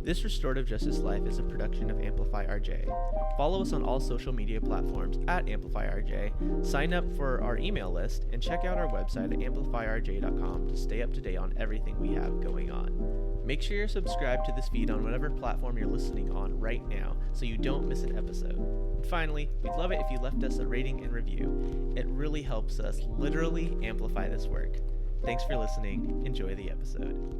This Restorative Justice Life is a production of Amplify RJ. Follow us on all social media platforms at Amplify RJ, sign up for our email list, and check out our website at amplifyrj.com to stay up to date on everything we have going on. Make sure you're subscribed to this feed on whatever platform you're listening on right now so you don't miss an episode. And finally, we'd love it if you left us a rating and review. It really helps us literally amplify this work. Thanks for listening. Enjoy the episode.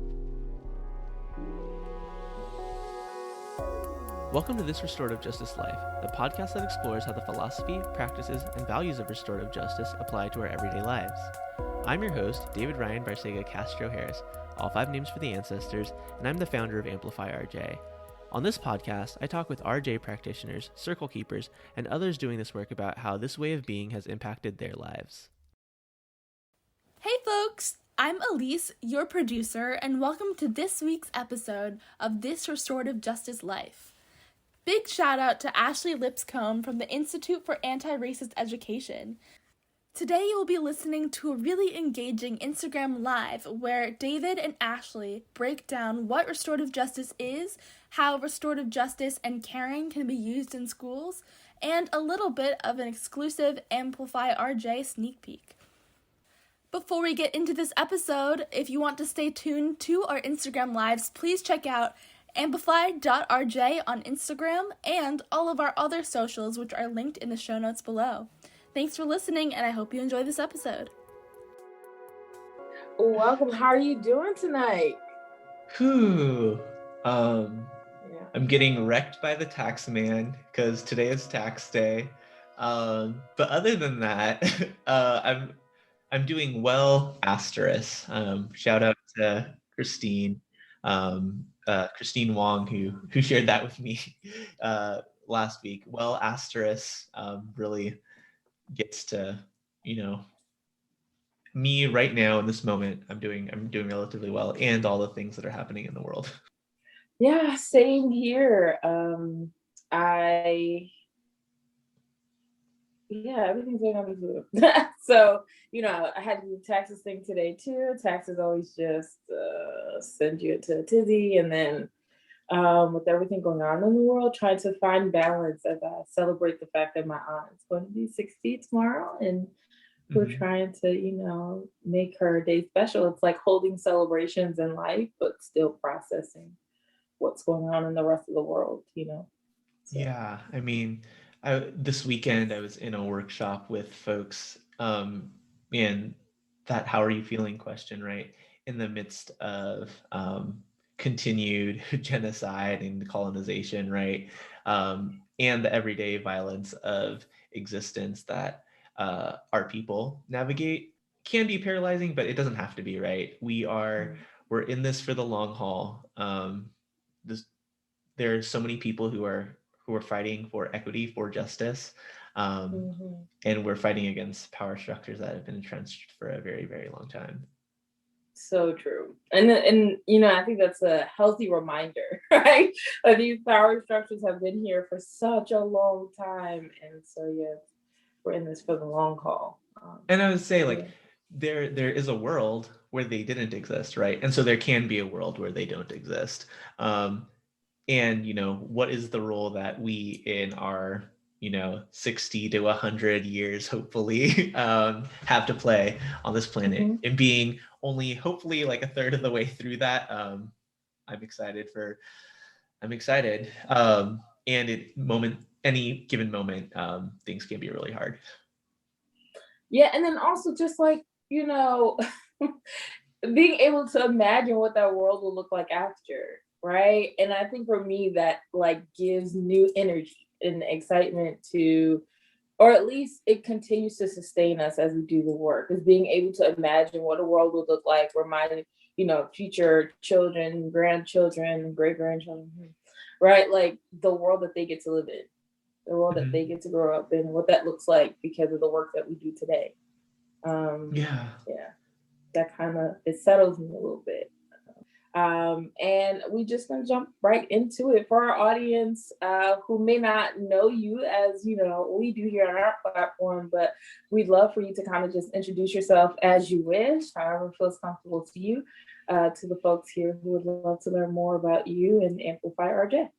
Welcome to This Restorative Justice Life, the podcast that explores how the philosophy, practices, and values of restorative justice apply to our everyday lives. I'm your host, David Ryan Barcega Castro Harris, all 5 names for the ancestors, and I'm the founder of Amplify RJ. On this podcast, I talk with RJ practitioners, circle keepers, and others doing this work about how this way of being has impacted their lives. Hey folks, I'm Elise, your producer, and welcome to this week's episode of This Restorative Justice Life. Big shout out to Ashley Lipscomb from the Institute for Anti-Racist Education. Today you will be listening to a really engaging Instagram Live where David and Ashley break down what restorative justice is, how restorative justice and caring can be used in schools, and a little bit of an exclusive Amplify RJ sneak peek. Before we get into this episode, if you want to stay tuned to our Instagram Lives, please check out amplify.rj on Instagram and all of our other socials, which are linked in the show notes below. Thanks for listening, and I hope you enjoy this episode. Welcome. How are you doing tonight? I'm getting wrecked by the tax man because today is tax day. But other than that, I'm doing well, asterisk. Shout out to Christine Wong, who shared that with me last week. Well, asterisk really gets to, me right now in this moment. I'm doing relatively well, and all the things that are happening in the world. Yeah, same here. Everything's going on with So, I had to do the taxes thing today too. Taxes always just send you to a tizzy. And then with everything going on in the world, trying to find balance as I celebrate the fact that my aunt is going to be 60 tomorrow. And we're trying to, make her day special. It's like holding celebrations in life, but still processing what's going on in the rest of the world, So. Yeah, I mean, this weekend I was in a workshop with folks, and that "how are you feeling" question, right? In the midst of continued genocide and colonization, right? And the everyday violence of existence that our people navigate can be paralyzing, but it doesn't have to be, right? We're in this for the long haul. There are so many people who are fighting for equity, for justice, and we're fighting against power structures that have been entrenched for a very, very long time. So true. And I think that's a healthy reminder, right? These power structures have been here for such a long time. And so, we're in this for the long haul. And I would say, there is a world where they didn't exist, right? And so there can be a world where they don't exist. And, what is the role that we in our, 60 to 100 years, hopefully, have to play on this planet, and being only hopefully like a third of the way through that. I'm excited. And any given moment, things can be really hard. Yeah. And then also just being able to imagine what that world will look like after. Right. And I think for me that gives new energy and excitement to, or at least it continues to sustain us as we do the work, is being able to imagine what a world would look like, reminding, future children, grandchildren, great-grandchildren, right? The world that they get to live in, the world that they get to grow up in, what that looks like because of the work that we do today. That kind of, it settles me a little bit. And we just gonna jump right into it. For our audience who may not know you as we do here on our platform, but we'd love for you to kind of just introduce yourself as you wish, however feels comfortable to you, to the folks here who would love to learn more about you and Amplify RJ.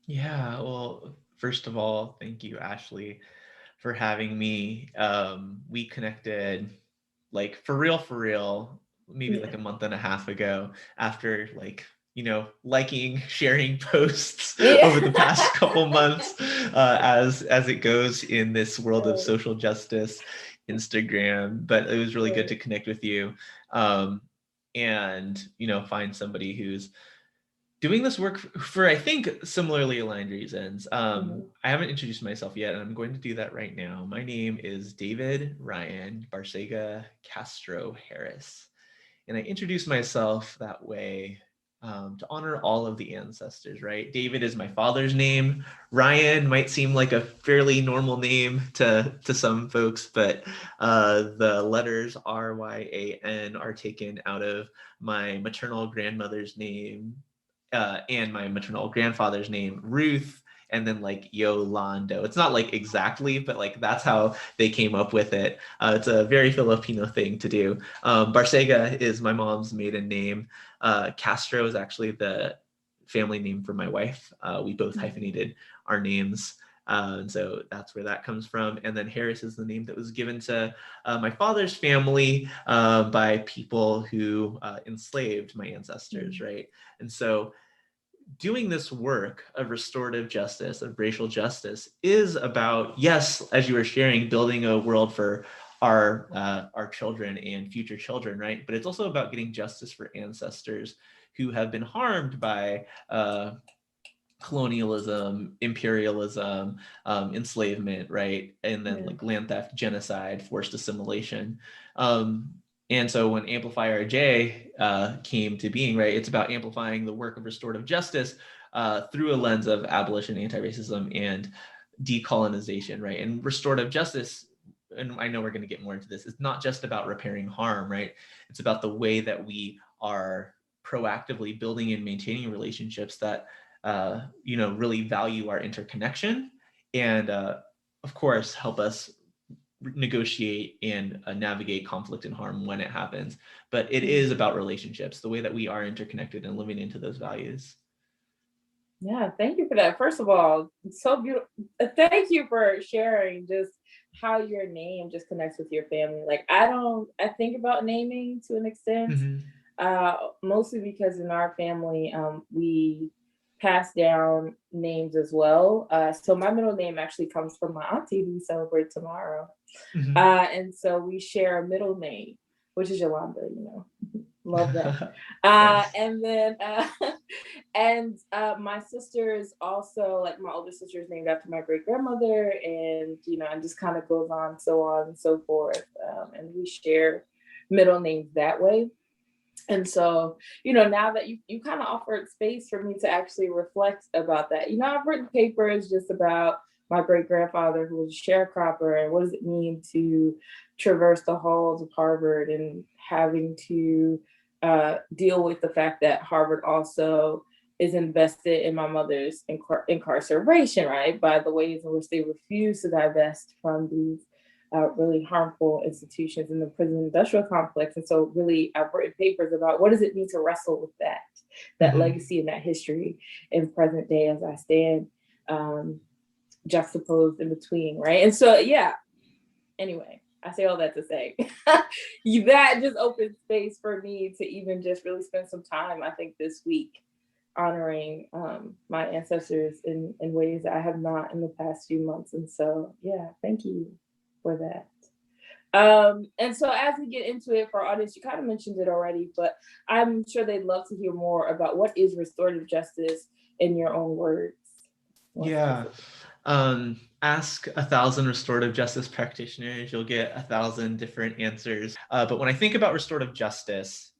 Yeah, well, first of all, thank you, Ashley, for having me. We connected like for real, maybe like a month and a half ago after liking, sharing posts over the past couple months as it goes in this world of social justice, Instagram. But it was really good to connect with you and, find somebody who's doing this work for, I think, similarly aligned reasons. I haven't introduced myself yet, and I'm going to do that right now. My name is David Ryan Barcega Castro Harris, and I introduce myself that way to honor all of the ancestors, right? David is my father's name. Ryan might seem like a fairly normal name to some folks, but the letters RYAN are taken out of my maternal grandmother's name, and my maternal grandfather's name, Ruth, and then like Yolando. It's not like exactly, but like that's how they came up with it. It's a very Filipino thing to do. Barcega is my mom's maiden name. Castro is actually the family name for my wife. We both hyphenated our names. And so that's where that comes from. And then Harris is the name that was given to my father's family by people who enslaved my ancestors, right? And so doing this work of restorative justice, of racial justice, is about, yes, as you were sharing, building a world for our children and future children, right? But it's also about getting justice for ancestors who have been harmed by colonialism, imperialism, enslavement, right? And then like land theft, genocide, forced assimilation. And so when Amplify RJ came to being, right, it's about amplifying the work of restorative justice through a lens of abolition, anti-racism, and decolonization, right? And restorative justice, and I know we're going to get more into this, it's not just about repairing harm, right? It's about the way that we are proactively building and maintaining relationships that really value our interconnection and, of course, help us negotiate and navigate conflict and harm when it happens. But it is about relationships, the way that we are interconnected and living into those values. Yeah, thank you for that. First of all, it's so beautiful. Thank you for sharing just how your name just connects with your family. Like I think about naming to an extent, mostly because in our family, we pass down names as well. So my middle name actually comes from my auntie who we celebrate tomorrow. And so we share a middle name, which is Yolanda, love that. Yes. And then, my sister's also, like my older sister is named after my great grandmother, and, and just kind of goes on and so forth. And we share middle names that way. And so, now that you kind of offered space for me to actually reflect about that, I've written papers just about my great grandfather who was a sharecropper and what does it mean to traverse the halls of Harvard and having to deal with the fact that Harvard also is invested in my mother's incarceration, right? By the ways in which they refuse to divest from these really harmful institutions in the prison industrial complex. And so really I've written papers about what does it mean to wrestle with that legacy and that history in present day as I stand juxtaposed in between, right? And so, anyway, I say all that to say that just opened space for me to even just really spend some time, I think, this week honoring my ancestors in ways that I have not in the past few months. And so, thank you for that. And so as we get into it for our audience, you kind of mentioned it already, but I'm sure they'd love to hear more about what is restorative justice in your own words. Ask 1,000 restorative justice practitioners, you'll get 1,000 different answers. But when I think about restorative justice,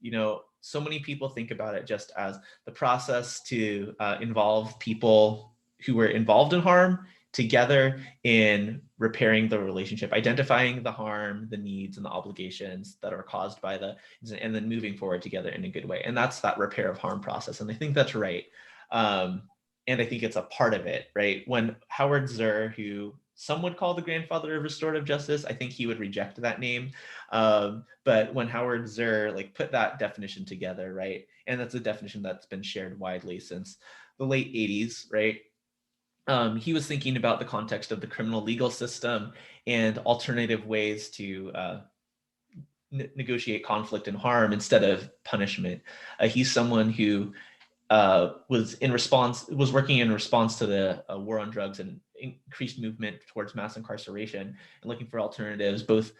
so many people think about it just as the process to involve people who were involved in harm together in repairing the relationship, identifying the harm, the needs, and the obligations that are caused by and then moving forward together in a good way. And that's that repair of harm process. And I think that's right. And I think it's a part of it, right? When Howard Zur, who some would call the grandfather of restorative justice, I think he would reject that name. But when Howard Zur like put that definition together, right? And that's a definition that's been shared widely since the late 80s, right? He was thinking about the context of the criminal legal system and alternative ways to negotiate conflict and harm instead of punishment. He's someone who was working in response to the war on drugs and increased movement towards mass incarceration and looking for alternatives, both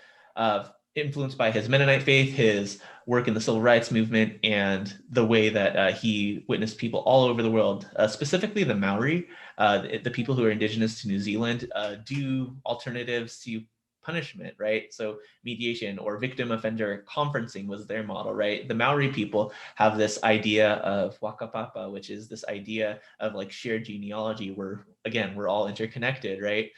influenced by his Mennonite faith, his work in the civil rights movement, and the way that he witnessed people all over the world, specifically the Maori, the people who are indigenous to New Zealand, do alternatives to punishment, right? So mediation or victim offender conferencing was their model, right? The Maori people have this idea of wakapapa, which is this idea of like shared genealogy where, again, we're all interconnected, right?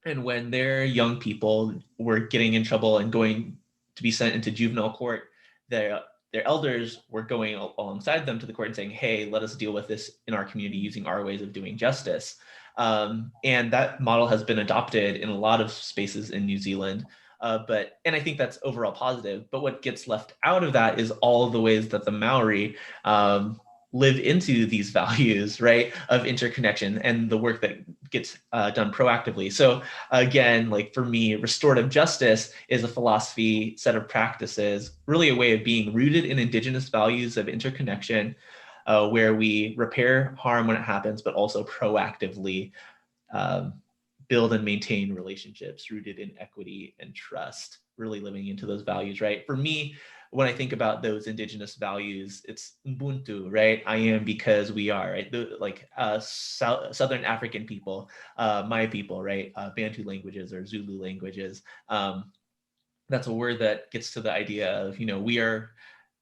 And when their young people were getting in trouble and going to be sent into juvenile court, their elders were going alongside them to the court and saying, hey, let us deal with this in our community using our ways of doing justice. And that model has been adopted in a lot of spaces in New Zealand. And I think that's overall positive. But what gets left out of that is all of the ways that the Maori live into these values, right, of interconnection and the work that gets done proactively. So again, like for me, restorative justice is a philosophy, set of practices, really a way of being rooted in indigenous values of interconnection, where we repair harm when it happens, but also proactively build and maintain relationships rooted in equity and trust, really living into those values, right? For me, when I think about those indigenous values, it's Ubuntu, right? I am because we are, right? Southern African people, my people, right? Bantu languages or Zulu languages. That's a word that gets to the idea of,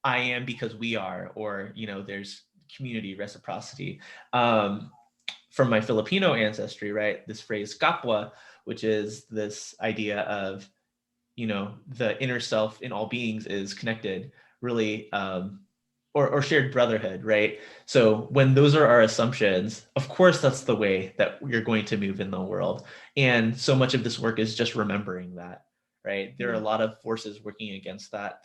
I am because we are, or, there's community reciprocity. From my Filipino ancestry, right? This phrase kapwa, which is this idea of, the inner self in all beings is connected, really, or shared brotherhood, right? So when those are our assumptions, of course, that's the way that you're going to move in the world. And so much of this work is just remembering that, right? There are a lot of forces working against that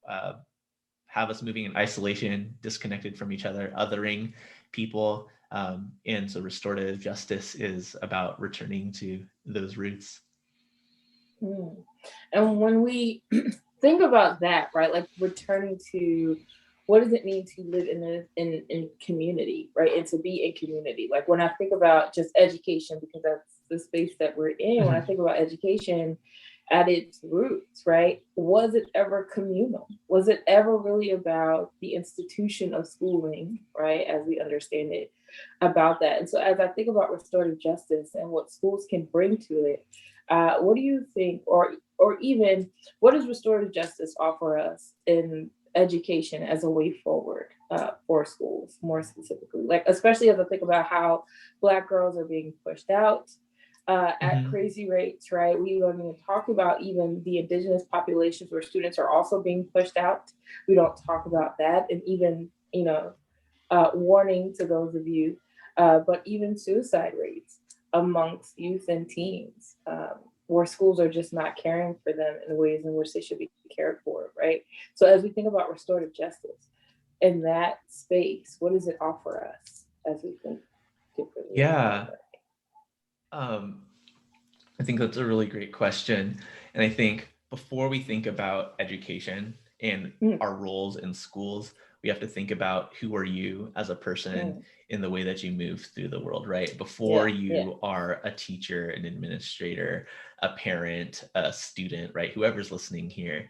have us moving in isolation, disconnected from each other, othering people. And so restorative justice is about returning to those roots. And when we think about that, right, like returning to what does it mean to live in community, right, and to be in community. Like when I think about just education, because that's the space that we're in, when I think about education at its roots, right, was it ever communal? Was it ever really about the institution of schooling, right, as we understand it, about that? And so as I think about restorative justice and what schools can bring to it, what do you think, or even what does restorative justice offer us in education as a way forward for schools, more specifically? Like, especially as I think about how Black girls are being pushed out at crazy rates, right? We don't even talk about even the indigenous populations where students are also being pushed out. We don't talk about that. And even, warning to those of you, but even suicide rates amongst youth and teens, where schools are just not caring for them in the ways in which they should be cared for, right? So as we think about restorative justice in that space, what does it offer us as we think differently? Yeah. I think that's a really great question. And I think before we think about education and our roles in schools, we have to think about who are you as a person in the way that you move through the world, right? Before you are a teacher, an administrator, a parent, a student, right? Whoever's listening here,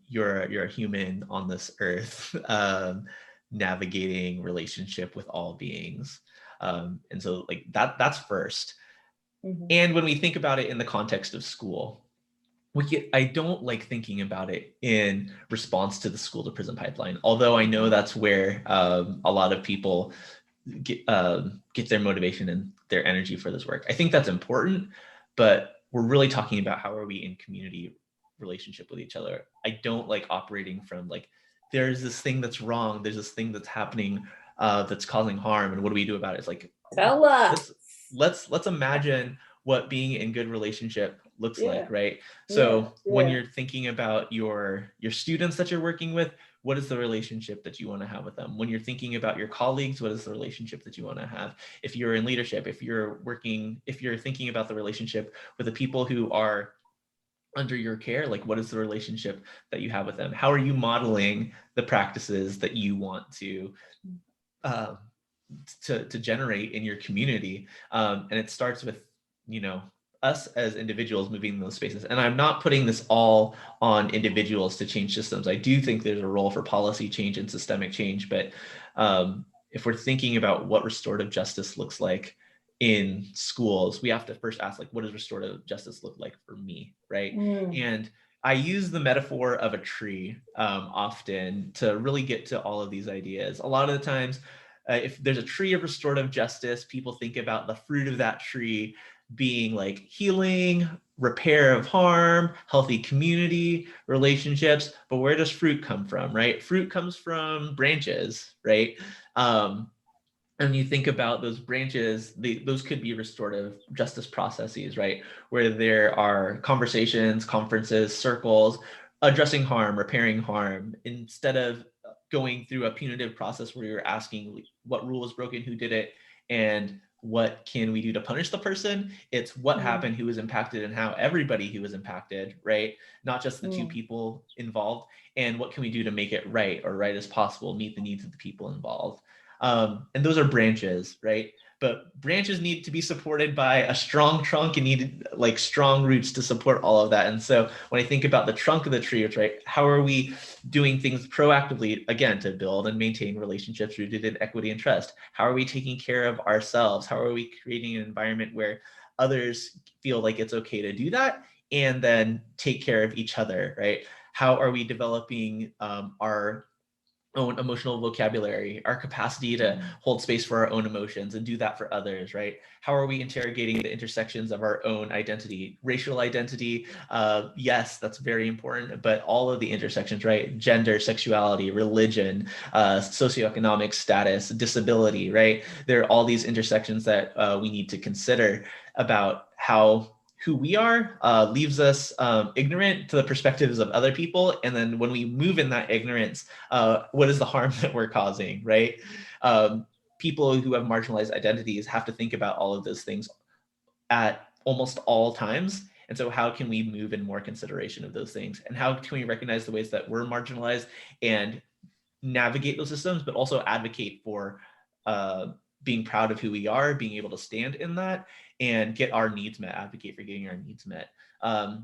you're a human on this earth, navigating relationship with all beings. And so like that's first. And when we think about it in the context of school, I don't like thinking about it in response to the school to prison pipeline, although I know that's where a lot of people get their motivation and their energy for this work. I think that's important, but we're really talking about how are we in community relationship with each other. I don't like operating from like, there's this thing that's wrong, there's this thing that's happening that's causing harm, and what do we do about it? It's like, Tell us. let's imagine what being in good relationship looks like, right? Yeah. So when you're thinking about your students that you're working with, what is the relationship that you want to have with them? When you're thinking about your colleagues, what is the relationship that you want to have? If you're in leadership, if you're thinking about the relationship with the people who are under your care, like what is the relationship that you have with them? How are you modeling the practices that you want to generate in your community? And it starts with, us as individuals moving in those spaces. And I'm not putting this all on individuals to change systems. I do think there's a role for policy change and systemic change, but if we're thinking about what restorative justice looks like in schools, we have to first ask, like, what does restorative justice look like for me, right? And I use the metaphor of a tree often to really get to all of these ideas. A lot of the times, if there's a tree of restorative justice, people think about the fruit of that tree being like healing, repair of harm, healthy community, relationships. But where does fruit come from, right? Fruit comes from branches, right? And you think about those branches, those could be restorative justice processes, right? Where there are conversations, conferences, circles, addressing harm, repairing harm, instead of going through a punitive process where you're asking what rule was broken, who did it, and what can we do to punish the person. It's what happened, who was impacted, and how everybody who was impacted, right? Not just the two people involved, and what can we do to make it right, or right as possible, meet the needs of the people involved. And those are branches, right? But branches need to be supported by a strong trunk and need like strong roots to support all of that. And so when I think about the trunk of the tree, it's right, how are we doing things proactively, again, to build and maintain relationships rooted in equity and trust? How are we taking care of ourselves? How are we creating an environment where others feel like it's okay to do that and then take care of each other, right? How are we developing our own emotional vocabulary, our capacity to hold space for our own emotions and do that for others, right? How are we interrogating the intersections of our own identity, racial identity? Yes, that's very important, but all of the intersections, right? Gender, sexuality, religion, socioeconomic status, disability, right? There are all these intersections that we need to consider about how who we are leaves us ignorant to the perspectives of other people. And then when we move in that ignorance, what is the harm that we're causing, right? People who have marginalized identities have to think about all of those things at almost all times. And so how can we move in more consideration of those things? And how can we recognize the ways that we're marginalized and navigate those systems, but also advocate for being proud of who we are, being able to stand in that and get our needs met, advocate for getting our needs met.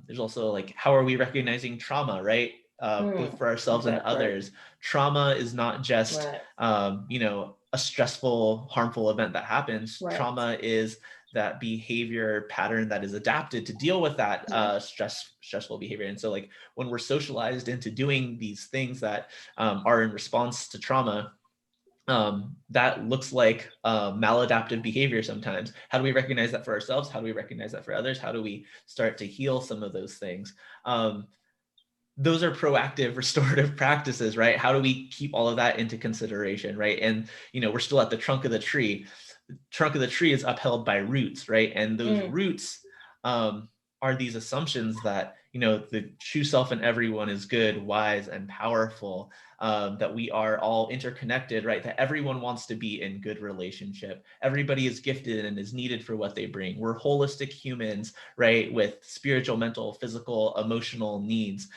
There's also like, how are we recognizing trauma, right? Both for ourselves and others. Trauma is not just, a stressful, harmful event that happens. Trauma is that behavior pattern that is adapted to deal with that stressful behavior. And so like when we're socialized into doing these things that are in response to trauma, that looks like maladaptive behavior sometimes. How do we recognize that for ourselves? How do we recognize that for others? How do we start to heal some of those things? Those are proactive restorative practices, right? How do we keep all of that into consideration, right? And, we're still at the trunk of the tree. The trunk of the tree is upheld by roots, right? And those roots are these assumptions that, the true self in everyone is good, wise, and powerful, that we are all interconnected, right? That everyone wants to be in good relationship. Everybody is gifted and is needed for what they bring. We're holistic humans, right? With spiritual, mental, physical, emotional needs.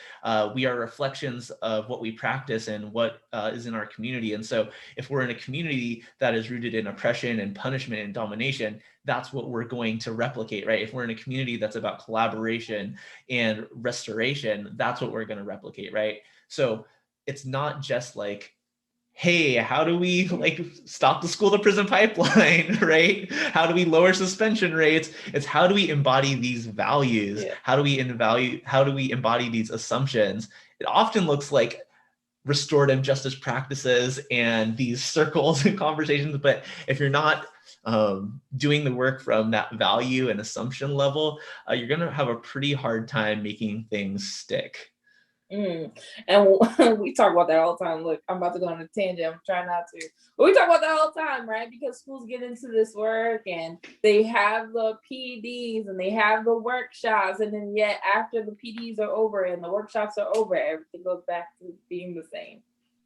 We are reflections of what we practice and what is in our community. And so if we're in a community that is rooted in oppression and punishment and domination, that's what we're going to replicate, right? If we're in a community that's about collaboration and restoration, that's what we're going to replicate, right? So it's not just like, hey, how do we like stop the school to prison pipeline, right? How do we lower suspension rates? It's how do we embody these values? How do we embody these assumptions? It often looks like restorative justice practices and these circles and conversations, but if you're not doing the work from that value and assumption level, you're going to have a pretty hard time making things stick. And we talk about that all the time. Look, I'm about to go on a tangent. I'm trying not to. But we talk about that all the time, right? Because schools get into this work and they have the PDs and they have the workshops. And then yet after the PDs are over and the workshops are over, everything goes back to being the same,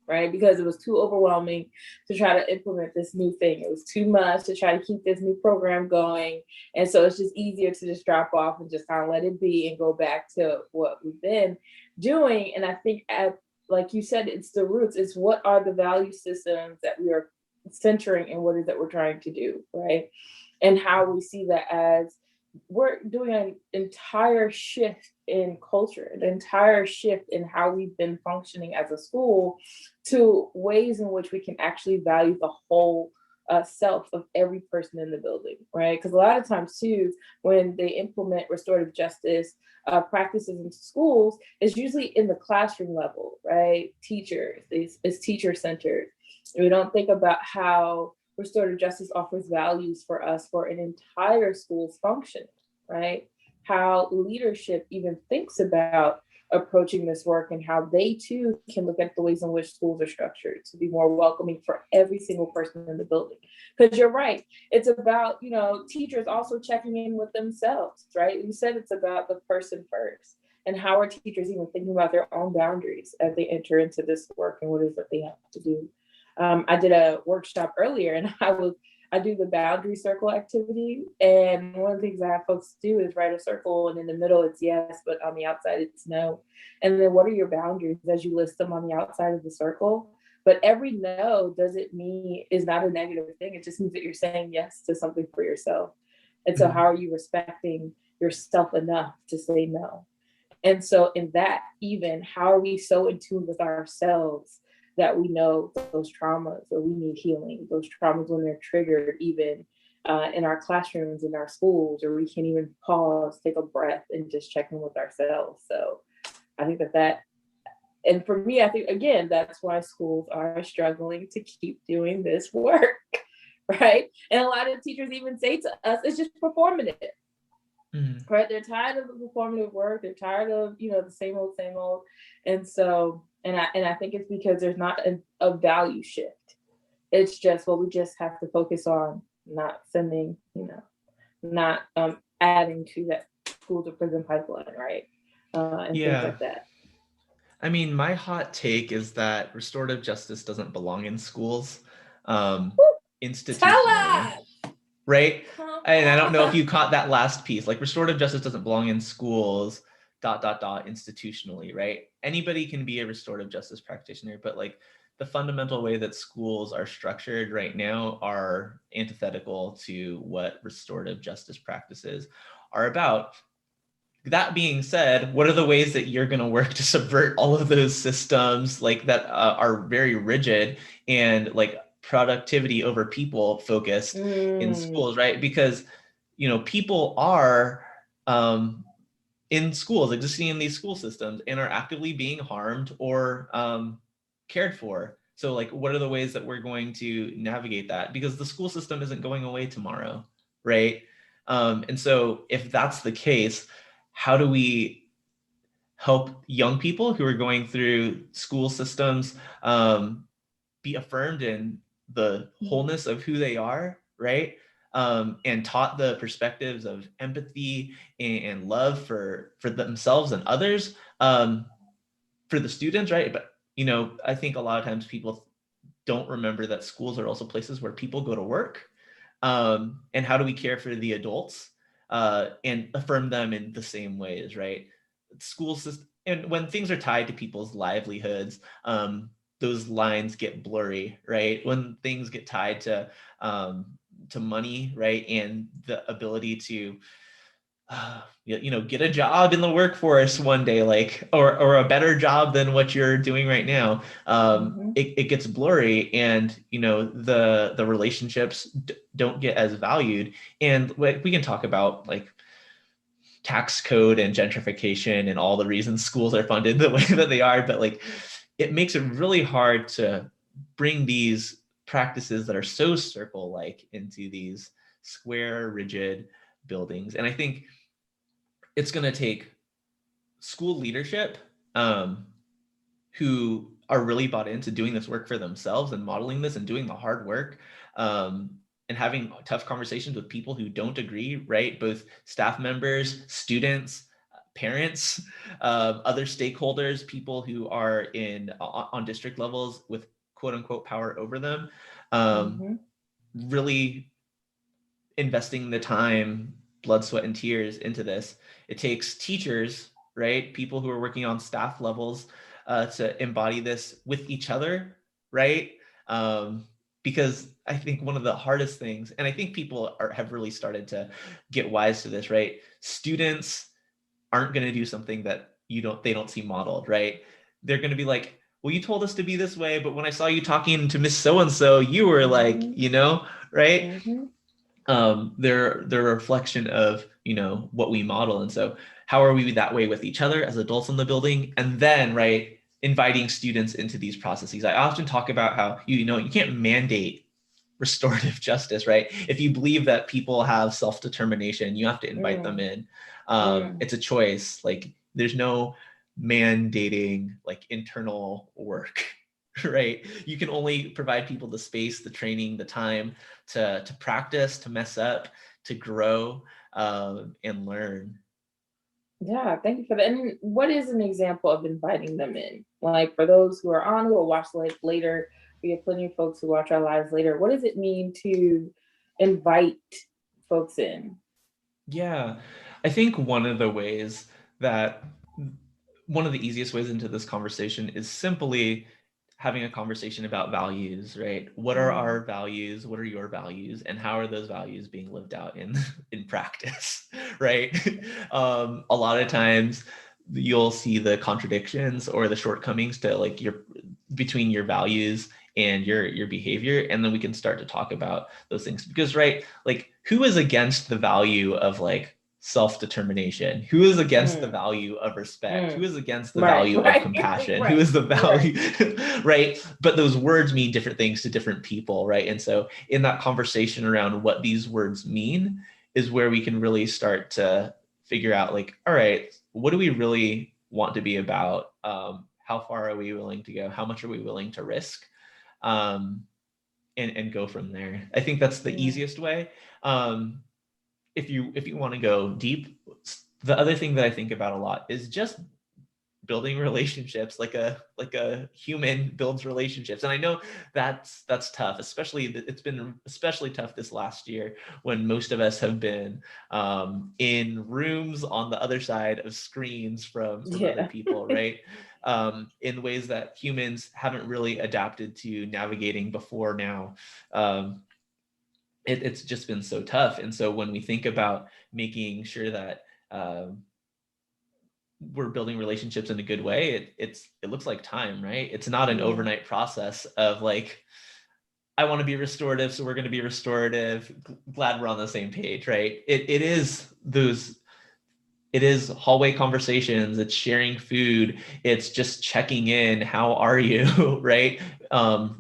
right? Because it was too overwhelming to try to implement this new thing. It was too much to try to keep this new program going. And so it's just easier to just drop off and just kind of let it be and go back to what we've been doing. And I think, like you said, it's the roots. It's what are the value systems that we are centering in what is that we're trying to do, right? And how we see that as we're doing an entire shift in culture, an entire shift in how we've been functioning as a school to ways in which we can actually value the whole self of every person in the building, right? Because a lot of times too, when they implement restorative justice practices into schools, it's usually in the classroom level, right? Teachers, it's teacher centered. We don't think about how restorative justice offers values for us for an entire school's function, right? How leadership even thinks about approaching this work and how they too can look at the ways in which schools are structured to be more welcoming for every single person in the building. Because you're right, it's about, teachers also checking in with themselves, right? You said it's about the person first. And how are teachers even thinking about their own boundaries as they enter into this work and what is that they have to do? I did a workshop earlier and I do the boundary circle activity. And one of the things I have folks do is write a circle and in the middle it's yes, but on the outside it's no. And then what are your boundaries as you list them on the outside of the circle? But every no doesn't mean is not a negative thing. It just means that you're saying yes to something for yourself. And so how are you respecting yourself enough to say no? And so in that, even how are we so in tune with ourselves that we know those traumas or we need healing, those traumas when they're triggered, even in our classrooms, in our schools, or we can't even pause, take a breath and just check in with ourselves. So I think that, and for me, I think, again, that's why schools are struggling to keep doing this work, right? And a lot of teachers even say to us, it's just performative. Right? They're tired of the performative work. They're tired of, the same old. And so, and I think it's because there's not a value shift. It's just, we just have to focus on not sending, not adding to that school to prison pipeline, right? And things like that. I mean, my hot take is that restorative justice doesn't belong in schools. Institutionally. Right? And I don't know if you caught that last piece, like restorative justice doesn't belong in schools, ... institutionally, right? Anybody can be a restorative justice practitioner, but like the fundamental way that schools are structured right now are antithetical to what restorative justice practices are about. That being said, what are the ways that you're going to work to subvert all of those systems like that are very rigid and like productivity over people focused in schools, right? Because, people are in schools, existing in these school systems and are actively being harmed or cared for. So like, what are the ways that we're going to navigate that? Because the school system isn't going away tomorrow, right? And so if that's the case, how do we help young people who are going through school systems be affirmed in the wholeness of who they are, right? And taught the perspectives of empathy and love for themselves and others, for the students, right? But, I think a lot of times people don't remember that schools are also places where people go to work. And how do we care for the adults and affirm them in the same ways, right? School system, and when things are tied to people's livelihoods, those lines get blurry, right? When things get tied to money, right, and the ability to get a job in the workforce one day, like or a better job than what you're doing right now, it gets blurry, and the relationships don't get as valued. And we can talk about like tax code and gentrification and all the reasons schools are funded the way that they are, but like it makes it really hard to bring these practices that are so circle-like into these square, rigid buildings. And I think it's going to take school leadership who are really bought into doing this work for themselves and modeling this and doing the hard work, and having tough conversations with people who don't agree, right? Both staff members, students, parents, other stakeholders, people who are on district levels with quote unquote power over them, really investing the time, blood, sweat, and tears into this. It takes teachers, right? People who are working on staff levels to embody this with each other, right? Because I think one of the hardest things, and I think people have really started to get wise to this, right? Students aren't going to do something that they don't see modeled, right? They're going to be like, well, you told us to be this way, but when I saw you talking to Miss So-and-so, you were like, right? They're a reflection of, what we model. And so how are we that way with each other as adults in the building? And then, right, inviting students into these processes. I often talk about how, you can't mandate restorative justice, right? If you believe that people have self-determination, you have to invite them in. It's a choice. Like, there's no mandating like internal work, right? You can only provide people the space, the training, the time to practice, to mess up, to grow, and learn. Yeah, thank you for that. And what is an example of inviting them in? Like, for those who are on, who will watch later, we have plenty of folks who watch our lives later. What does it mean to invite folks in? Yeah, I think one of the easiest ways into this conversation is simply having a conversation about values, right? What are our values? What are your values? And how are those values being lived out in practice, right? A lot of times you'll see the contradictions or the shortcomings to between your values and your behavior. And then we can start to talk about those things because, right, like, who is against the value of self-determination? Who is against the value of respect? Who is against the value of compassion? Who is the value, right? But those words mean different things to different people, right? And so in that conversation around what these words mean is where we can really start to figure out, all right, what do we really want to be about? How far are we willing to go? How much are we willing to risk? And go from there. I think that's the easiest way. If you want to go deep, the other thing that I think about a lot is just building relationships, like a human builds relationships. And I know that's tough, it's been especially tough this last year when most of us have been in rooms on the other side of screens from other people, right? In ways that humans haven't really adapted to navigating before now. It's just been so tough. And so when we think about making sure that we're building relationships in a good way, it looks like time, right? It's not an overnight process of I want to be restorative, so we're going to be restorative. Glad we're on the same page, right? It is hallway conversations, it's sharing food, it's just checking in, how are you, right?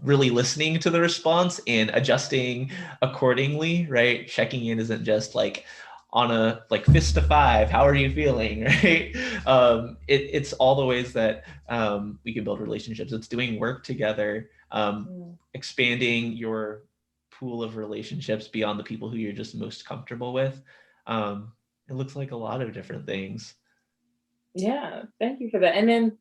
Really listening to the response and adjusting accordingly, right? Checking in isn't just on a fist to 5, how are you feeling, right? It's all the ways that we can build relationships. It's doing work together, expanding your pool of relationships beyond the people who you're just most comfortable with. It looks like a lot of different things. Yeah, thank you for that. And then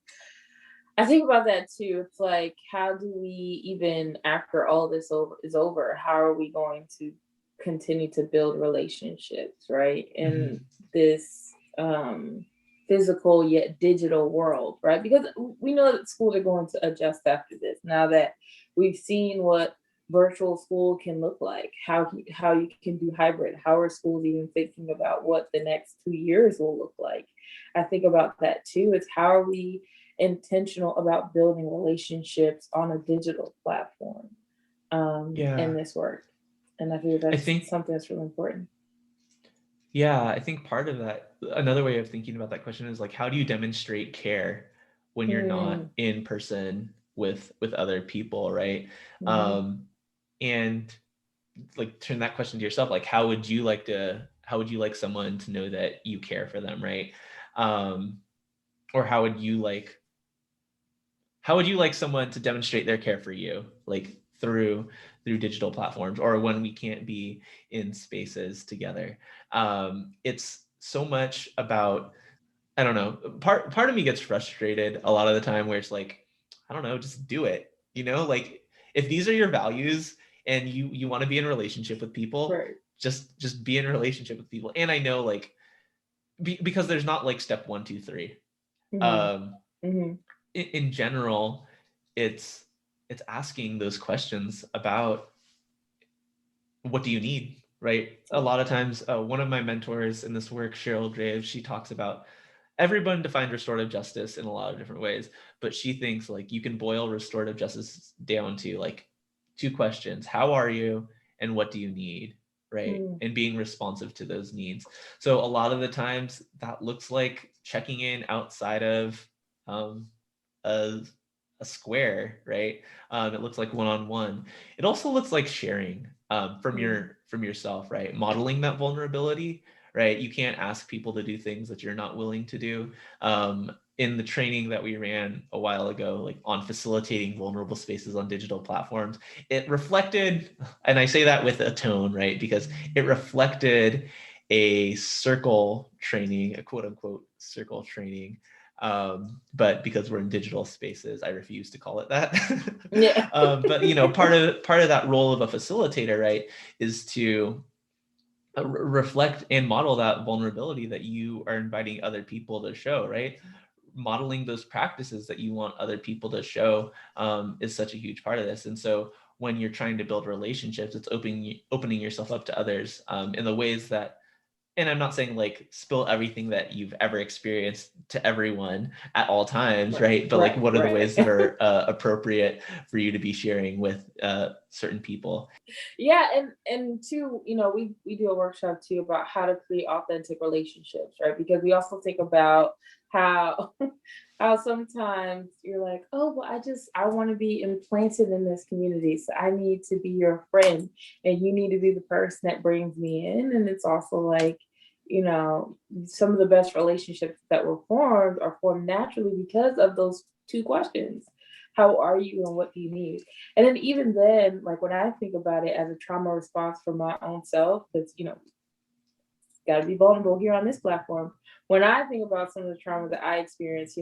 I think about that too. It's like, how do we, even after all this is over, how are we going to continue to build relationships, right? In this physical yet digital world, right? Because we know that schools are going to adjust after this. Now that we've seen what virtual school can look like, how you can do hybrid, how are schools even thinking about what the next 2 years will look like? I think about that too. It's how are we intentional about building relationships on a digital platform in this work? And I think that's something that's really important. Yeah, I think part of that, another way of thinking about that question is how do you demonstrate care when you're not in person with other people, right? And like turn that question to yourself, like how would you like someone to know that you care for them, right? Or how would you like someone to demonstrate their care for you, like through digital platforms, or when we can't be in spaces together? It's so much about, I don't know, part of me gets frustrated a lot of the time where it's like, I don't know, just do it, like if these are your values and you want to be in a relationship with people, right. just be in a relationship with people. And I know like because there's not like step 1, 2, 3. In general, it's asking those questions about what do you need, right? A lot of times, one of my mentors in this work, Cheryl Graves, she talks about everyone defines restorative justice in a lot of different ways, but she thinks like you can boil restorative justice down to like 2 questions: how are you, and what do you need, right? And being responsive to those needs. So a lot of the times that looks like checking in outside of a square, right? It looks like one-on-one. It also looks like sharing from yourself, right? Modeling that vulnerability, right? You can't ask people to do things that you're not willing to do. In the training that we ran a while ago, like on facilitating vulnerable spaces on digital platforms, it reflected, and I say that with a tone, right? Because it reflected a circle training, a quote unquote circle training. But because we're in digital spaces, I refuse to call it that. Yeah. But part of that role of a facilitator, right, is to reflect and model that vulnerability that you are inviting other people to show, right? Modeling those practices that you want other people to show is such a huge part of this. And so when you're trying to build relationships, it's opening yourself up to others in the ways that, and I'm not saying like spill everything that you've ever experienced to everyone at all times, right? But like, what are the ways that are appropriate for you to be sharing with certain people? Yeah, and too, we do a workshop too about how to create authentic relationships, right? Because we also think about how how sometimes you're like, oh, well, I want to be implanted in this community, so I need to be your friend, and you need to be the person that brings me in. And it's also like, some of the best relationships that were formed are formed naturally because of those 2 questions: how are you and what do you need? And then even then, like when I think about it as a trauma response for my own self, because got to be vulnerable here on this platform. When I think about some of the trauma that I experienced,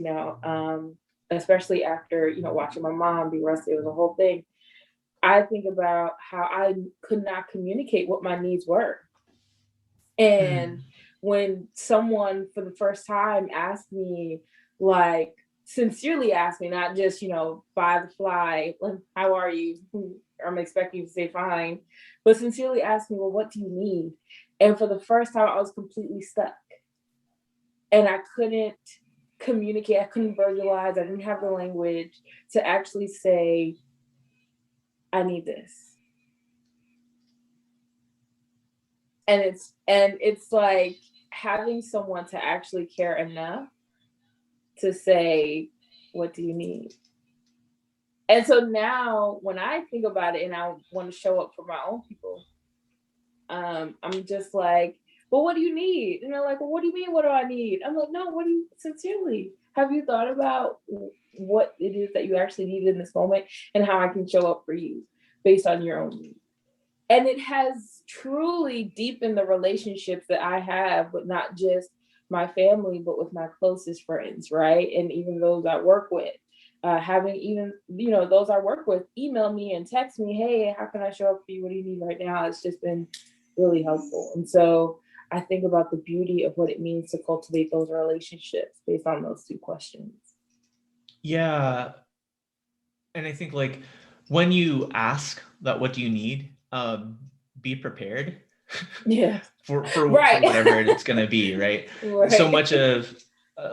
especially after watching my mom be arrested, it was a whole thing. I think about how I could not communicate what my needs were, and when someone for the first time asked me, like, sincerely asked me, not just, by the fly, like, how are you? I'm expecting you to say fine, but sincerely asked me, well, what do you need? And for the first time, I was completely stuck. And I couldn't communicate, I couldn't verbalize, I didn't have the language to actually say, I need this. And it's like having someone to actually care enough to say, what do you need? And so now when I think about it and I want to show up for my own people, I'm just like, well, what do you need? And they're like, well, what do you mean? What do I need? I'm like, no, what do you sincerely? Have you thought about what it is that you actually need in this moment and how I can show up for you based on your own needs? And it has truly deepened the relationships that I have with not just my family, but with my closest friends, right? And even those I work with. Having even, those I work with email me and text me, hey, how can I show up for you? What do you need right now? It's just been really helpful. And so I think about the beauty of what it means to cultivate those relationships based on those 2 questions. Yeah. And I think like when you ask that, what do you need? Be prepared. Yeah. for Right. whatever it's going to be, right? So much of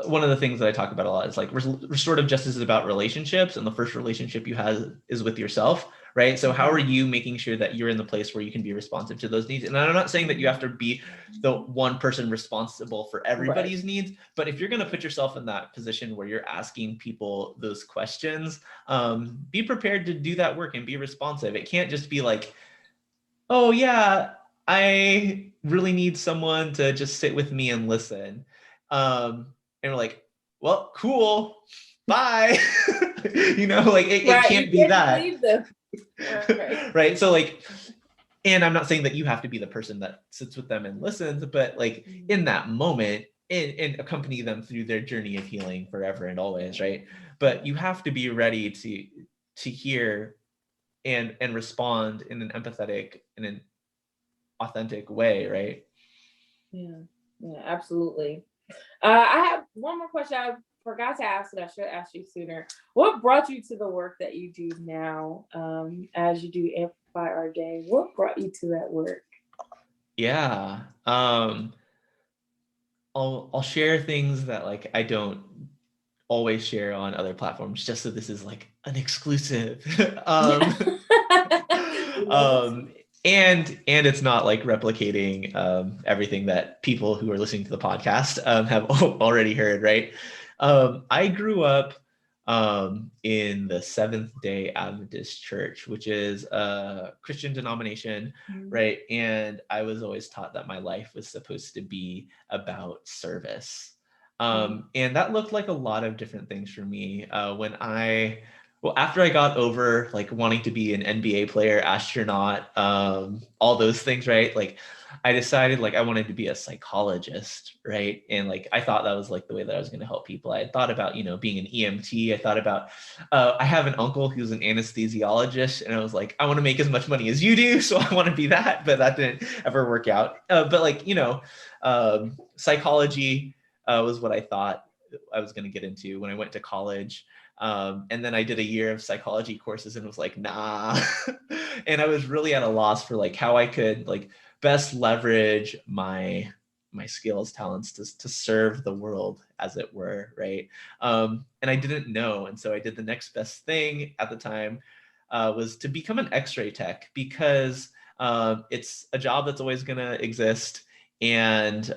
one of the things that I talk about a lot is like restorative justice is about relationships, and the first relationship you have is with yourself, right? So how are you making sure that you're in the place where you can be responsive to those needs? And I'm not saying that you have to be the one person responsible for everybody's needs, but if you're going to put yourself in that position where you're asking people those questions, be prepared to do that work and be responsive. It can't just be like, oh yeah, I really need someone to just sit with me and listen. And we're like, well, cool, bye. Like it can't be that. Leave them. Right. So like, and I'm not saying that you have to be the person that sits with them and listens, but like in that moment and accompany them through their journey of healing forever and always, right? But you have to be ready to hear and respond in an empathetic and an authentic way, right? Yeah, absolutely. I have one more question I forgot to ask that I should ask you sooner. What brought you to the work that you do now, as you do Amplify RJ? What brought you to that work? Yeah. I'll share things that like I don't always share on other platforms, just so this is like an exclusive. And it's not like replicating everything that people who are listening to the podcast have already heard, right? I grew up in the Seventh-day Adventist Church, which is a Christian denomination, right? And I was always taught that my life was supposed to be about service. And that looked like a lot of different things for me. After I got over like wanting to be an NBA player, astronaut, all those things, right? Like I decided like I wanted to be a psychologist, right? And like I thought that was like the way that I was going to help people. I had thought about, being an EMT. I thought about, I have an uncle who's an anesthesiologist, and I was like, I want to make as much money as you do, so I want to be that, but that didn't ever work out. But like, psychology was what I thought I was going to get into when I went to college. And then I did a year of psychology courses and was like, nah. And I was really at a loss for like how I could like best leverage my skills, talents to serve the world, as it were, right? And I didn't know. And so I did the next best thing at the time, was to become an X-ray tech, because it's a job that's always going to exist. And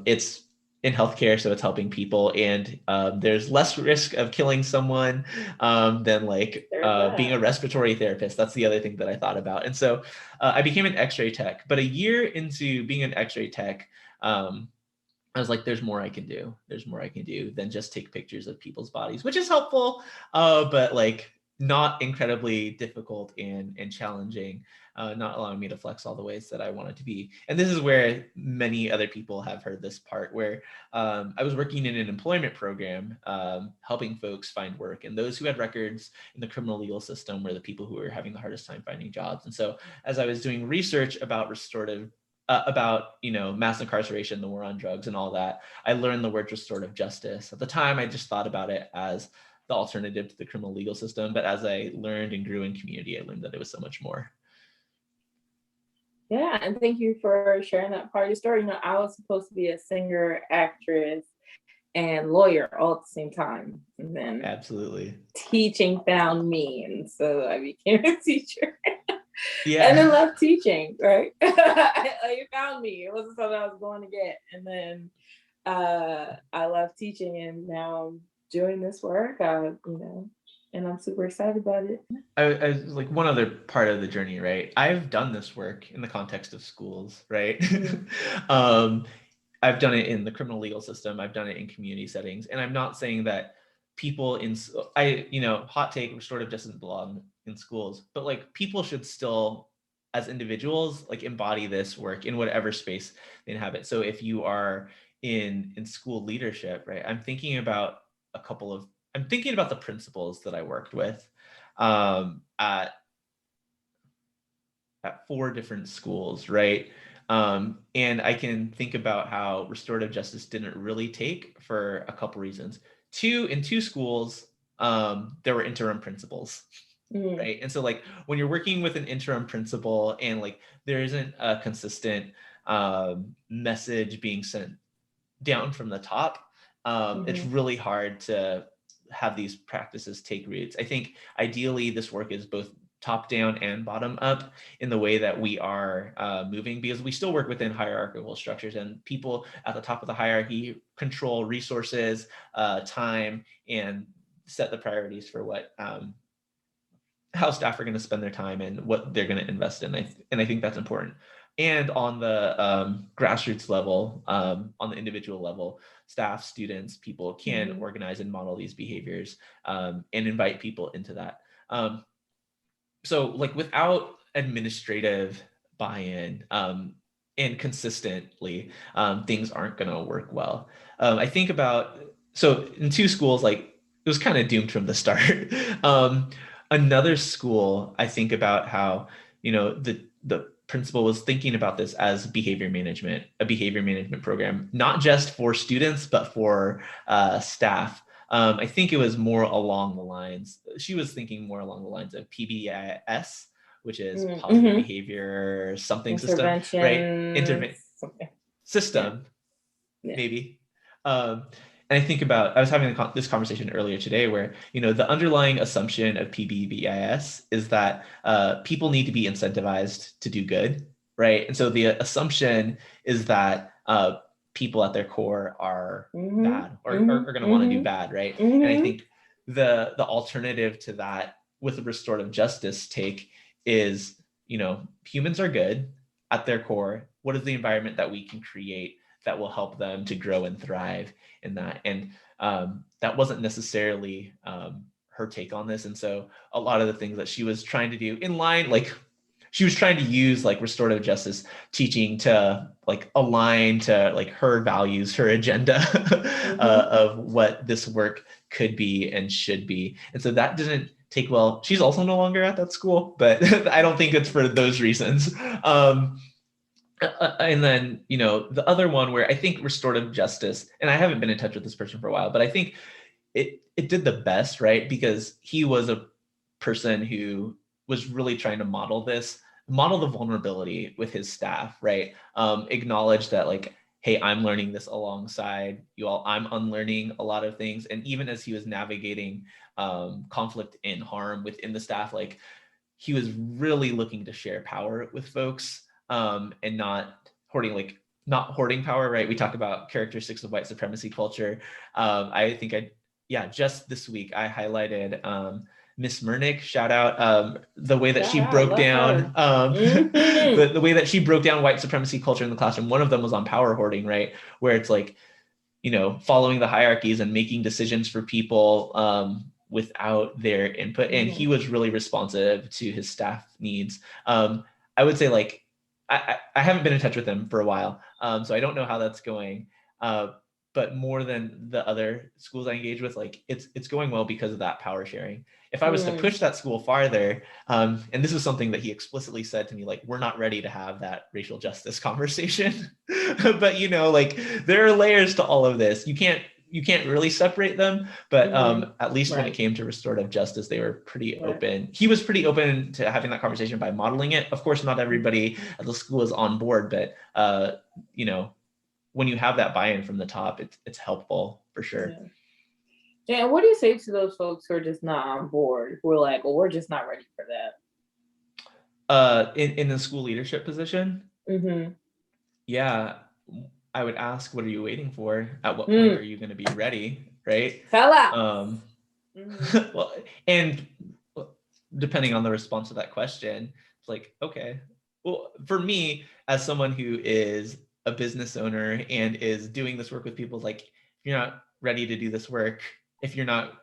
it's in healthcare, so it's helping people, and there's less risk of killing someone than like being a respiratory therapist. That's the other thing that I thought about. And so I became an X-ray tech. But a year into being an X-ray tech, I was like, there's more I can do. There's more I can do than just take pictures of people's bodies, which is helpful, but like not incredibly difficult and challenging, not allowing me to flex all the ways that I wanted to be. And this is where many other people have heard this part, where I was working in an employment program, helping folks find work. And those who had records in the criminal legal system were the people who were having the hardest time finding jobs. And so as I was doing research about mass incarceration, the war on drugs and all that, I learned the word restorative justice. At the time, I just thought about it as the alternative to the criminal legal system. But as I learned and grew in community, I learned that it was so much more. Yeah, and thank you for sharing that part of your story. I was supposed to be a singer, actress, and lawyer all at the same time. And then absolutely teaching found me. And so I became a teacher. Yeah. And then left teaching, right? You found me. It wasn't something I was going to get. And then I left teaching, and now I'm doing this work, and I'm super excited about it. I like one other part of the journey, right? I've done this work in the context of schools, right? Mm-hmm. I've done it in the criminal legal system. I've done it in community settings. And I'm not saying that people hot take, restorative justice doesn't belong in schools, but like people should still, as individuals, like embody this work in whatever space they inhabit. So if you are in school leadership, right? I'm thinking about the principals that I worked with at 4 different schools, right? And I can think about how restorative justice didn't really take for a couple reasons. In 2 schools, there were interim principals, right? And so like when you're working with an interim principal and like there isn't a consistent message being sent down from the top, it's really hard to have these practices take roots. I think ideally this work is both top down and bottom up in the way that we are moving, because we still work within hierarchical structures, and people at the top of the hierarchy control resources, time, and set the priorities for what how staff are going to spend their time and what they're going to invest in. And I think that's important. And on the grassroots level, on the individual level, staff, students, people can organize and model these behaviors and invite people into that. So like without administrative buy-in and consistently, things aren't going to work well. I think about, so in 2 schools, like it was kind of doomed from the start. Another school, I think about how, the principal was thinking about this as a behavior management program, not just for students, but for staff. I think it was more along the lines, she was thinking more along the lines of PBIS, which is positive behavior, something system, right? System, maybe. And I think about, I was having this conversation earlier today where, the underlying assumption of PBBIS is that people need to be incentivized to do good, right? And so the assumption is that people at their core are bad or are going to want to do bad, right? And I think the alternative to that with the restorative justice take is, humans are good at their core. What is the environment that we can create that will help them to grow and thrive in that? And that wasn't necessarily her take on this. And so a lot of the things that she was trying to do in line, like she was trying to use like restorative justice teaching to like align to like her values, her agenda of what this work could be and should be. And so that didn't take well. She's also no longer at that school, but I don't think it's for those reasons. And then, the other one where I think restorative justice, and I haven't been in touch with this person for a while, but I think it did the best, right? Because he was a person who was really trying to model the vulnerability with his staff, right? Acknowledge that like, hey, I'm learning this alongside you all. I'm unlearning a lot of things. And even as he was navigating conflict and harm within the staff, like he was really looking to share power with folks. And not hoarding power, right? We talk about characteristics of white supremacy culture. I think just this week I highlighted Miss Murnick, shout out, the way that she broke down the way that she broke down white supremacy culture in the classroom. One of them was on power hoarding, right? Where it's like, following the hierarchies and making decisions for people without their input. And he was really responsive to his staff needs. I would say like, I haven't been in touch with him for a while, so I don't know how that's going. But more than the other schools I engage with, like it's going well because of that power sharing. If I was to push that school farther, and this is something that he explicitly said to me, like, we're not ready to have that racial justice conversation, but like there are layers to all of this. You can't really separate them, but at least when it came to restorative justice, they were pretty open. He was pretty open to having that conversation by modeling it. Of course, not everybody at the school is on board, but when you have that buy-in from the top, it's helpful for sure. Yeah, what do you say to those folks who are just not on board? Who are like, well, we're just not ready for that. In the school leadership position? Yeah. I would ask, what are you waiting for? At what point are you going to be ready? Right? Well, and depending on the response to that question, it's like, okay, well, for me, as someone who is a business owner and is doing this work with people, like, if you're not ready to do this work, if you're not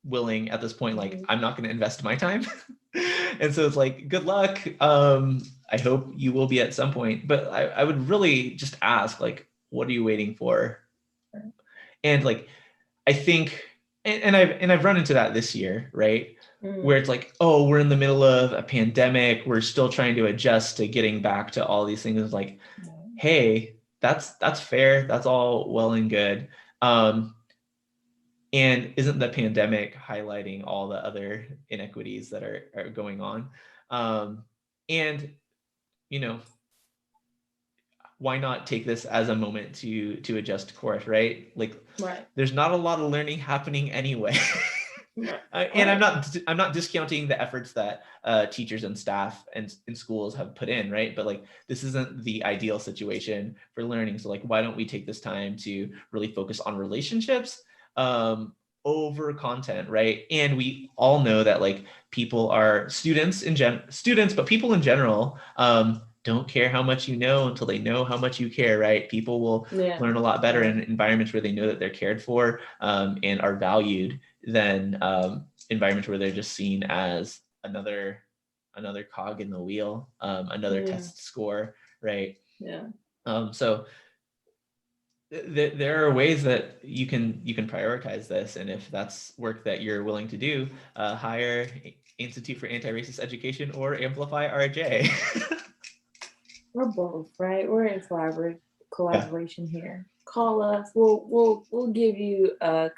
willing at this point, like, I'm not going to invest my time. And so it's like, good luck. I hope you will be at some point, but I would really just ask, like, what are you waiting for? And like, I think, and I've run into that this year, right? Where it's like, oh, we're in the middle of a pandemic. We're still trying to adjust to getting back to all these things. It's like, hey, that's fair. That's all well and good. And isn't the pandemic highlighting all the other inequities that are going on? And, why not take this as a moment to adjust course, right? Like, there's not a lot of learning happening anyway. And I'm not discounting the efforts that teachers and staff and in schools have put in, right? But like, this isn't the ideal situation for learning. So like, why don't we take this time to really focus on relationships over content, right? And we all know that like people are students, but people in general don't care how much you know until they know how much you care, right? People will learn a lot better in environments where they know that they're cared for and are valued than environments where they're just seen as another cog in the wheel, another test score, right? So there are ways that you can prioritize this, and if that's work that you're willing to do, hire Institute for Anti-Racist Education or Amplify RJ. We're both, right? We're in collaboration here. Call us. We'll give you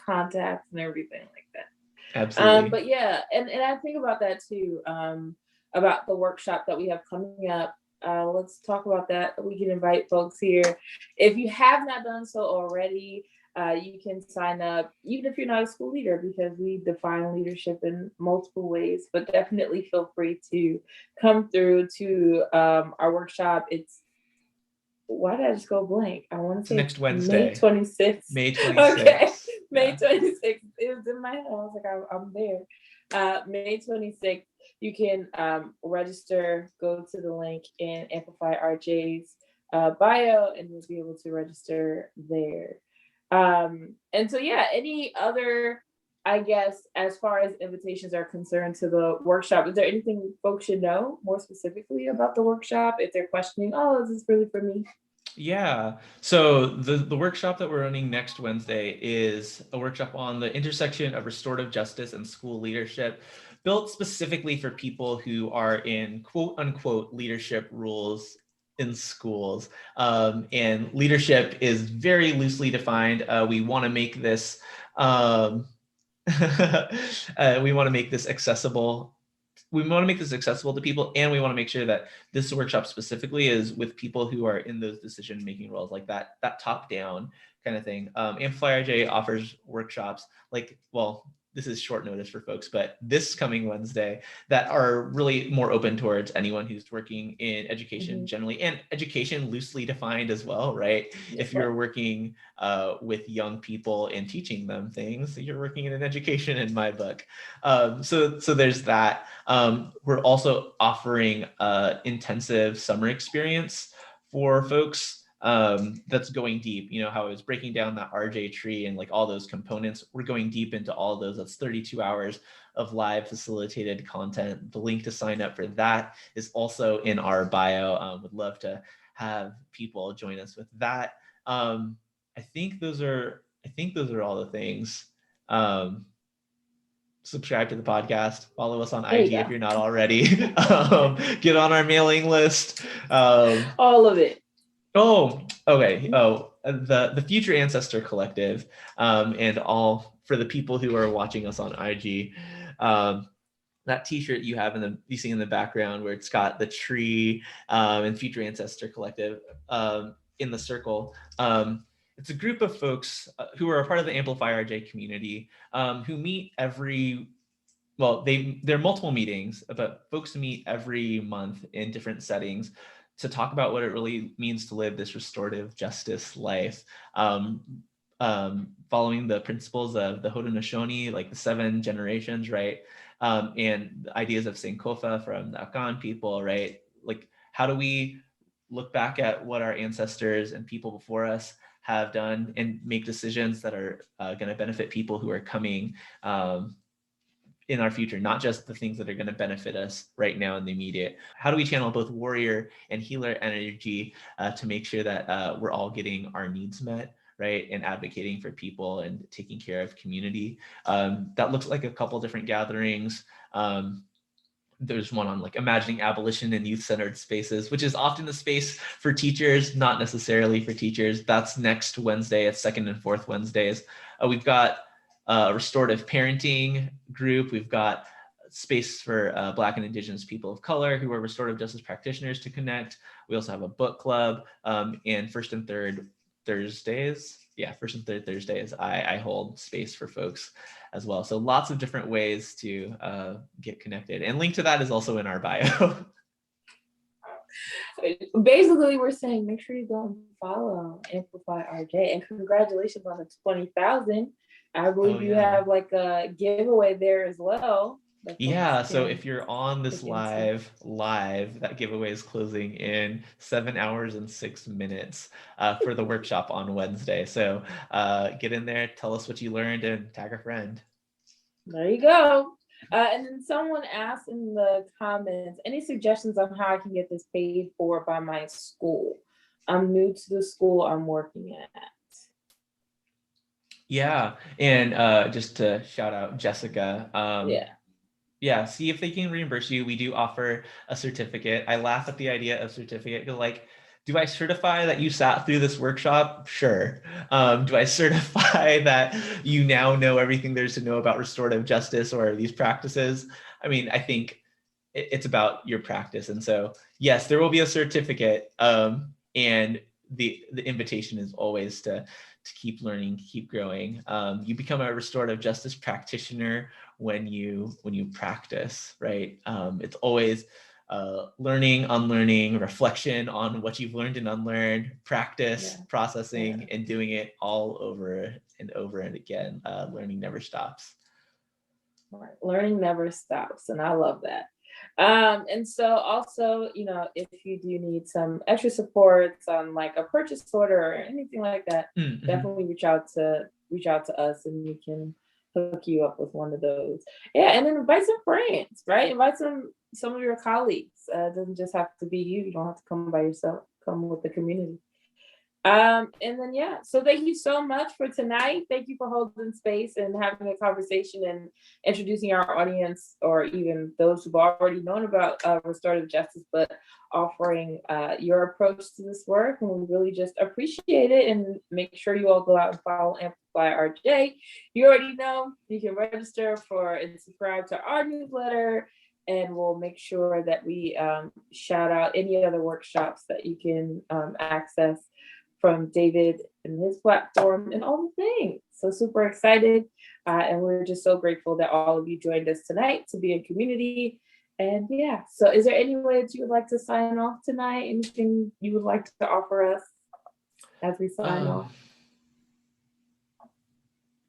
contacts and everything like that. Absolutely. But yeah, and I think about that too. About the workshop that we have coming up. Let's talk about that. We can invite folks here. If you have not done so already, you can sign up, even if you're not a school leader, because we define leadership in multiple ways. But definitely feel free to come through to our workshop. Why did I just go blank? I want to say next Wednesday, May 26th. May 26th. Okay, May 26th. It was in my head. I was like, I'm there. May 26th. You can register. Go to the link in Amplify RJ's bio, and you'll be able to register there. And so, yeah, any other, I guess, as far as invitations are concerned to the workshop, is there anything folks should know more specifically about the workshop if they're questioning, oh, is this really for me? Yeah. So the workshop that we're running next Wednesday is a workshop on the intersection of restorative justice and school leadership, built specifically for people who are in quote unquote leadership roles in schools. And leadership is very loosely defined. We want to make this accessible. We want to make this accessible to people, and we want to make sure that this workshop specifically is with people who are in those decision-making roles, like that top-down kind of thing. Amplify RJ offers workshops this is short notice for folks, but this coming Wednesday that are really more open towards anyone who's working in education generally, and education loosely defined as well, right? Yeah. If you're working with young people and teaching them things, you're working in an education in my book. So there's that. We're also offering intensive summer experience for folks that's going deep. You know how I was breaking down that RJ tree and like all those components. We're going deep into all those. That's 32 hours of live facilitated content. The link to sign up for that is also in our bio. Would love to have people join us with that. I think those are all the things. Subscribe to the podcast, follow us on IG if you're not already, get on our mailing list. All of it. Oh, okay. Oh, the Future Ancestor Collective, and all for the people who are watching us on IG. That T-shirt you see in the background where it's got the tree and Future Ancestor Collective in the circle. It's a group of folks who are a part of the Amplify RJ community who meet there are multiple meetings, but folks meet every month in different settings to talk about what it really means to live this restorative justice life, following the principles of the Haudenosaunee, like the 7 generations, right? And the ideas of Sankofa from the Afghan people, right? Like, how do we look back at what our ancestors and people before us have done and make decisions that are going to benefit people who are coming in our future, not just the things that are going to benefit us right now in the immediate. How do we channel both warrior and healer energy to make sure that we're all getting our needs met, right? And advocating for people and taking care of community. That looks like a couple different gatherings. There's one on like imagining abolition in youth-centered spaces, which is often the space for teachers, not necessarily for teachers. That's next Wednesday. It's second and fourth Wednesdays. We've got restorative parenting group. We've got space for Black and Indigenous people of color who are restorative justice practitioners to connect. We also have a book club, and first and third Thursdays. Yeah, first and third Thursdays, I hold space for folks as well. So lots of different ways to get connected. And link to that is also in our bio. Basically, we're saying make sure you go and follow Amplify RJ, and congratulations on the 20,000. I believe you have like a giveaway there as well. Yeah, so if you're on this live, that giveaway is closing in 7 hours and 6 minutes for the workshop on Wednesday. So get in there, tell us what you learned, and tag a friend. There you go. And then someone asked in the comments, any suggestions on how I can get this paid for by my school? I'm new to the school I'm working at. Yeah, and just to shout out Jessica. Yeah, see if they can reimburse you. We do offer a certificate. I laugh at the idea of certificate because, like, do I certify that you sat through this workshop? Sure. Do I certify that you now know everything there's to know about restorative justice or these practices? I mean, I think it's about your practice. And so, yes, there will be a certificate. And the invitation is always to keep learning, keep growing. You become a restorative justice practitioner when you practice, right? It's always learning, unlearning, reflection on what you've learned and unlearned, practice, processing, and doing it all over and over and again. Learning never stops. Right. Learning never stops, and I love that. And so also, you know, if you do need some extra supports on like a purchase order or anything like that, definitely reach out to us, and we can hook you up with one of those. Yeah, and then invite some friends, right? Invite some of your colleagues. It doesn't just have to be you. You don't have to come by yourself. Come with the community. And then, so thank you so much for tonight. Thank you for holding space and having a conversation and introducing our audience, or even those who've already known about restorative justice, but offering your approach to this work. And we really just appreciate it, and make sure you all go out and follow Amplify RJ. You already know you can register for and subscribe to our newsletter, and we'll make sure that we shout out any other workshops that you can access from David and his platform and all the things. So super excited. And we're just so grateful that all of you joined us tonight to be in community. And so is there any way that you would like to sign off tonight? Anything you would like to offer us as we sign off?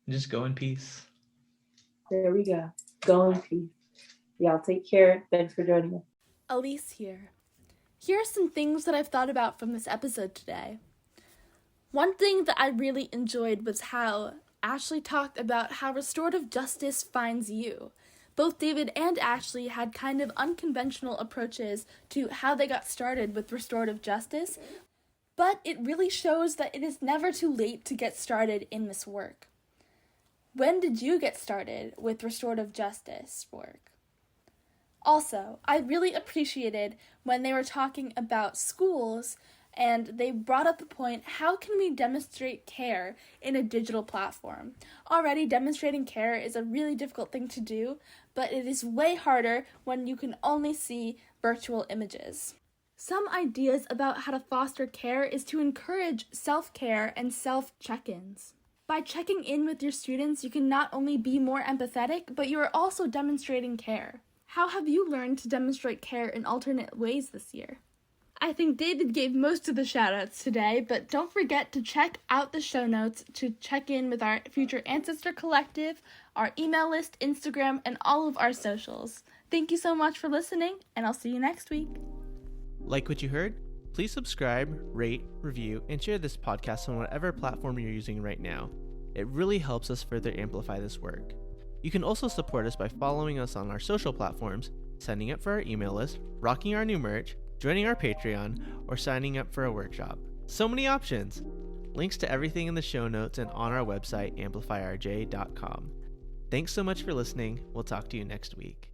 Just go in peace. There we go. Go in peace. Y'all take care. Thanks for joining us. Elise here. Here are some things that I've thought about from this episode today. One thing that I really enjoyed was how Ashley talked about how restorative justice finds you. Both David and Ashley had kind of unconventional approaches to how they got started with restorative justice, but it really shows that it is never too late to get started in this work. When did you get started with restorative justice work? Also, I really appreciated when they were talking about schools, and they brought up the point, how can we demonstrate care in a digital platform? Already, demonstrating care is a really difficult thing to do, but it is way harder when you can only see virtual images. Some ideas about how to foster care is to encourage self-care and self-check-ins. By checking in with your students, you can not only be more empathetic, but you are also demonstrating care. How have you learned to demonstrate care in alternate ways this year? I think David gave most of the shout-outs today, but don't forget to check out the show notes to check in with our Future Ancestor Collective, our email list, Instagram, and all of our socials. Thank you so much for listening, and I'll see you next week. Like what you heard? Please subscribe, rate, review, and share this podcast on whatever platform you're using right now. It really helps us further amplify this work. You can also support us by following us on our social platforms, signing up for our email list, rocking our new merch, joining our Patreon, or signing up for a workshop. So many options! Links to everything in the show notes and on our website, amplifyrj.com. Thanks so much for listening. We'll talk to you next week.